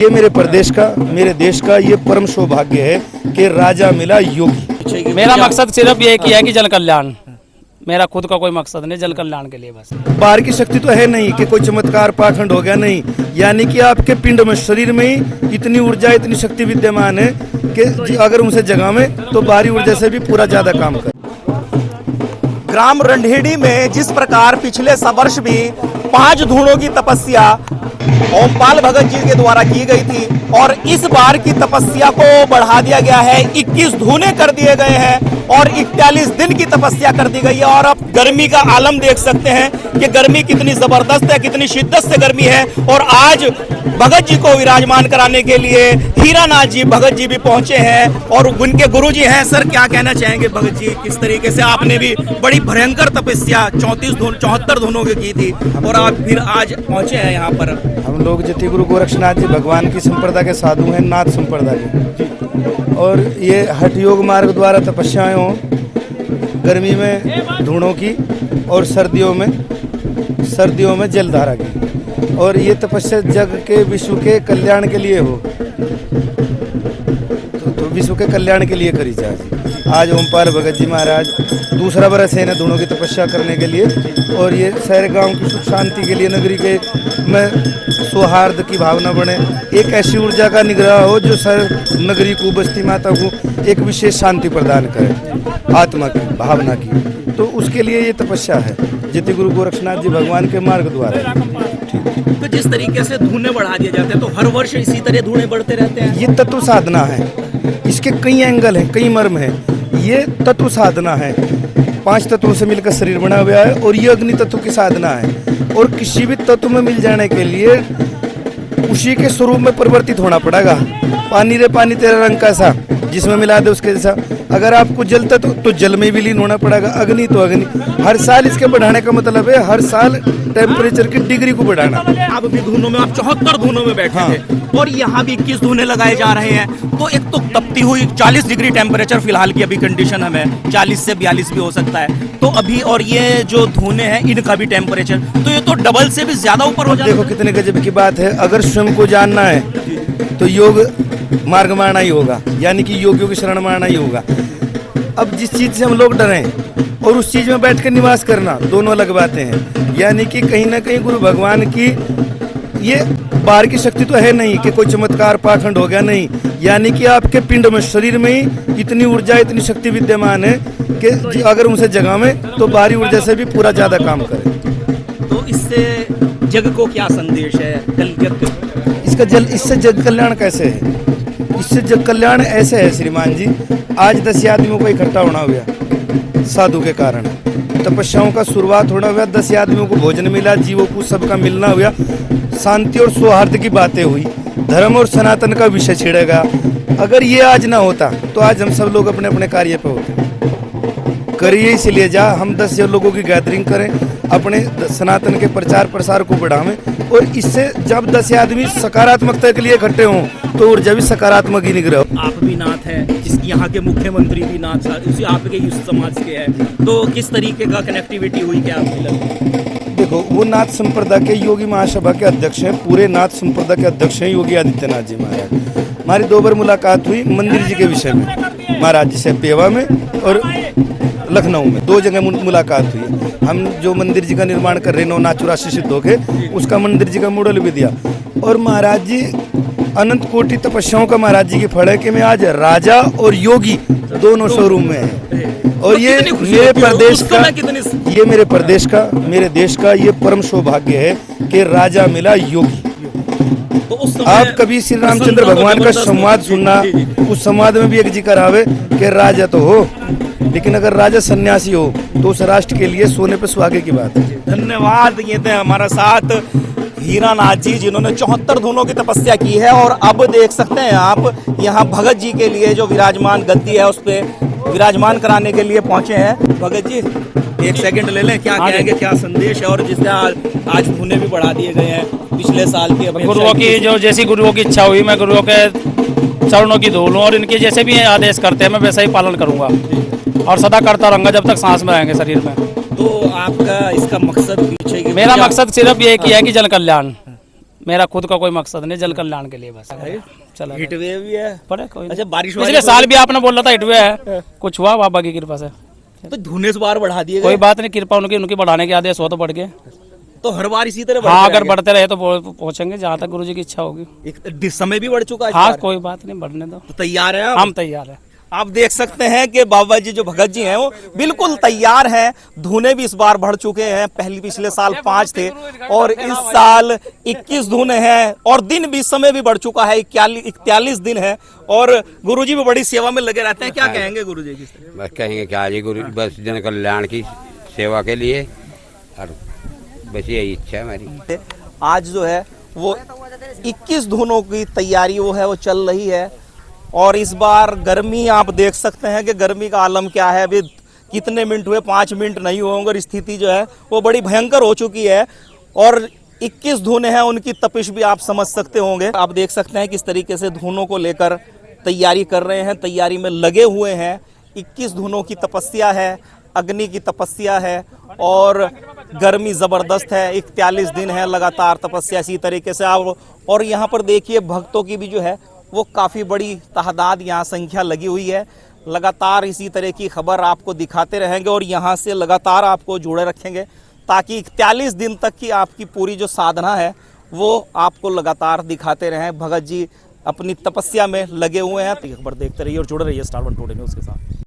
ये मेरे प्रदेश का, मेरे देश का ये परम सौभाग्य है कि राजा मिला योगी। मेरा मकसद सिर्फ ये किया है कि जन कल्याण, मेरा खुद का कोई मकसद नहीं, जन कल्याण के लिए बस। बाहर की शक्ति तो है नहीं कि कोई चमत्कार पाखंड हो गया, नहीं। यानी कि आपके पिंड में, शरीर में ही इतनी ऊर्जा, इतनी शक्ति विद्यमान है कि अगर उनसे जगावे तो बाहरी ऊर्जा से भी पूरा ज्यादा काम करे। ग्राम रंढेड़ी में जिस प्रकार पिछले वर्ष भी 5 धूणों की तपस्या ओमपाल भगत जी के द्वारा की गई थी और इस बार की तपस्या को बढ़ा दिया गया है, 21 धूने कर दिए गए हैं और 41 दिन की तपस्या कर दी गई है। और अब गर्मी का आलम देख सकते हैं कि गर्मी कितनी जबरदस्त है, कितनी शिद्दत से गर्मी है। और आज भगत जी को विराजमान कराने के लिए हीरानाथ जी भगत जी भी पहुंचे हैं और उनके गुरु जी हैं। सर, क्या कहना चाहेंगे भगत जी, किस तरीके से आपने भी बड़ी भयंकर तपस्या 74 धूनों की थी और आप फिर आज पहुंचे हैं यहाँ पर? हम लोग जति गुरु गोरक्षनाथ जी भगवान की संप्रदाय के साधु हैं, नाथ संप्रदाय के, और ये हठ योग मार्ग द्वारा तपस्याएं हो, गर्मी में धूणों की और सर्दियों में जलधारा की, और ये तपस्या जग के विश्व के कल्याण के लिए हो, तो विश्व के कल्याण के लिए करी जाए। आज ओमपाल भगत जी महाराज दूसरा बरस है ना धूणों की तपस्या करने के लिए, और ये शहर गांव की सुख शांति के लिए, नगरी के में सौहार्द की भावना बने, एक ऐसी ऊर्जा का निग्रह हो जो शहर नगरी को, बस्ती माता को एक विशेष शांति प्रदान करे, आत्मा की, भावना की। तो उसके लिए ये तपस्या है जति गुरु गोरक्षनाथ जी भगवान के मार्ग द्वारा। तो जिस तरीके से धूने बढ़ा दिए जाते हैं तो हर वर्ष इसी तरह धूने बढ़ते रहते हैं। ये तत्व साधना है, इसके कई एंगल हैं, कई मर्म हैं। ये तत्व साधना है, 5 तत्वों से मिलकर शरीर बना हुआ है, और ये अग्नि तत्व की साधना है। और किसी भी तत्व में मिल जाने के लिए उसी के स्वरूप में परिवर्तित होना पड़ेगा। पानी रे पानी तेरा रंग कैसा, जिसमें मिला दे उसके जैसा। अगर आपको जल तत्व तो जल में भी लीन होना पड़ेगा, अग्नि तो अग्नि। हर साल इसके बढ़ाने का मतलब है हर साल टेम्परेचर की डिग्री को बढ़ाना। आप भी धूनों में, आप 74 धूनों में बैठे थे और यहाँ भी 21 धूने लगाए जा रहे हैं। तो एक तो तपती हुई 40 डिग्री टेम्परेचर फिलहाल की अभी कंडीशन हमें 40 से 42 भी हो सकता है तो अभी, और ये जो धूने हैं इनका भी टेम्परेचर, तो ये तो डबल से भी ज्यादा ऊपर हो जाता है। देखो कितने गजब की बात है। अगर स्वयं को जानना है तो योग मार्ग मारना ही होगा, यानी कि योगियों की शरण मारना ही होगा। अब जिस चीज से हम लोग डरें और उस चीज में बैठ कर निवास करना, दोनों अलग बातें हैं। यानी कि कहीं ना कहीं गुरु भगवान की ये बाहर की शक्ति तो है नहीं कि कोई चमत्कार पाखंड हो गया, नहीं। यानी कि आपके पिंड में, शरीर में ही इतनी ऊर्जा, इतनी शक्ति विद्यमान है कि अगर उनसे जगावे तो बाहरी ऊर्जा से भी पूरा ज्यादा काम करे। तो इससे जग को क्या संदेश है? इससे जग कल्याण कैसे है? इससे जग कल्याण ऐसे है श्रीमान जी, आज 10 आदमियों को इकट्ठा होना हुआ साधु के कारण, तपस्याओं का शुरुआत होना हुआ, 10 आदमियों को भोजन मिला, जीवों को सबका मिलना हुआ, शांति और सौहार्द की बातें हुई, धर्म और सनातन का विषय छिड़ेगा। अगर ये आज ना होता तो आज हम सब लोग अपने अपने कार्य पे होते। करिए इसलिए हम 10 लोगों की गैदरिंग करें, अपने सनातन के प्रचार प्रसार को बढ़ावें, और इससे जब 10 आदमी सकारात्मकता के लिए इकट्ठे हों तो ऊर्जा भी सकारात्मक ही निग्रह। आप भी नाथ हैं, यहाँ के मुख्यमंत्री भी नाथ, उसी आपके इस समाज के हैं, तो किस तरीके का कनेक्टिविटी हुई क्या आपकी लगती? देखो, वो नाथ संप्रदाय के योगी महासभा के अध्यक्ष हैं, पूरे नाथ संप्रदाय के अध्यक्ष हैं योगी आदित्यनाथ जी महाराज। हमारी 2 बार मुलाकात हुई मंदिर जी के विषय में, महाराज जी से पेवा में और लखनऊ में 2 जगह मुलाकात हुई। हम जो मंदिर जी का निर्माण कर रहे हैं, 984 सिद्धों के, उसका मंदिर जी का मॉडल भी दिया। और महाराज जी अनंत कोटि तपस्याओं का महाराज जी की फल है कि मैं आज राजा और योगी दोनों शोरूम में है। और ये मेरे प्रदेश का, ये मेरे प्रदेश का, मेरे देश का ये परम सौभाग्य है कि राजा मिला योगी। आप कभी श्री रामचंद्र भगवान का संवाद सुनना, उस संवाद में भी एक जिक्र आवे कि राजा तो हो, लेकिन अगर राजा सन्यासी हो तो उस राष्ट्र के लिए सोने पे सुहागे की बात है। धन्यवाद। ये थे हमारे साथ हीरानाथ जी, जिन्होंने 74 धूनों की तपस्या की है और अब देख सकते हैं आप यहाँ भगत जी के लिए जो विराजमान गद्दी है उस पे विराजमान कराने के लिए पहुंचे हैं। भगत जी, एक सेकंड ले लें, क्या कहेंगे, क्या संदेश है? और जिससे आज धूने भी बढ़ा दिए गए हैं पिछले साल की गुरुओं की, जो जैसी गुरुओं की इच्छा हुई, मैं गुरुओं के चरणों की धूल हूँ और इनके जैसे भी आदेश करते हैं मैं वैसा ही पालन करूंगा और सदा करता रहूंगा जब तक सांस में रहेंगे शरीर में। तो आपका इसका मकसद पीछे, मेरा मकसद सिर्फ ये किया है कि जन कल्याण, मेरा खुद का कोई मकसद नहीं, जल कल्याण के लिए बस चला हिट वेव भी है। पड़े कोई अच्छा, बारिश पिछले साल भी आपने बोला था हिटवे है, कुछ हुआ बाबा की कृपा से। तो धुने इस बार बढ़ा दिए कोई गए, बात नहीं, कृपा उनकी बढ़ाने के आदेश हो तो बढ़ गए। तो हर बार इसी तरह हाँ, बढ़ते अगर बढ़ते रहे तो पहुंचेंगे जहाँ तक गुरुजी की इच्छा होगी। रहेंगे। समय भी बढ़ चुका है इस हाँ, बार। कोई बात नहीं, बढ़ने दो, तो तैयार है हम तैयार है। आप देख सकते हैं कि बाबा जी जो भगत जी हैं वो बिल्कुल तैयार हैं। धुने भी इस बार बढ़ चुके हैं, पिछले साल 5 थे और इस साल 21 धुने हैं और दिन भी, समय भी बढ़ चुका है, 41 दिन है और गुरुजी भी बड़ी सेवा में लगे रहते हैं। क्या कहेंगे गुरुजी की? बस कहेंगे क्या जी, गुरु बस जन कल्याण की सेवा के लिए, और बस यही इच्छा है हमारी। आज जो है वो 21 धुनों की तैयारी वो चल रही है और इस बार गर्मी आप देख सकते हैं कि गर्मी का आलम क्या है। अभी कितने मिनट हुए, 5 मिनट नहीं हुए होंगे और स्थिति जो है वो बड़ी भयंकर हो चुकी है और 21 धुने हैं, उनकी तपिश भी आप समझ सकते होंगे। आप देख सकते हैं किस तरीके से धुनों को लेकर तैयारी कर रहे हैं, तैयारी में लगे हुए हैं। 21 धुनों की तपस्या है, अग्नि की तपस्या है और गर्मी ज़बरदस्त है। 41 दिन है लगातार तपस्या इसी तरीके से आप, और यहाँ पर देखिए भक्तों की भी जो है वो काफ़ी बड़ी तादाद यहाँ संख्या लगी हुई है। लगातार इसी तरह की खबर आपको दिखाते रहेंगे और यहाँ से लगातार आपको जुड़े रखेंगे ताकि 41 दिन तक की आपकी पूरी जो साधना है वो आपको लगातार दिखाते रहें। भगत जी अपनी तपस्या में लगे हुए हैं। तो खबर देखते रहिए और जुड़े रहिए स्टार 1 टुडे न्यूज़ के साथ।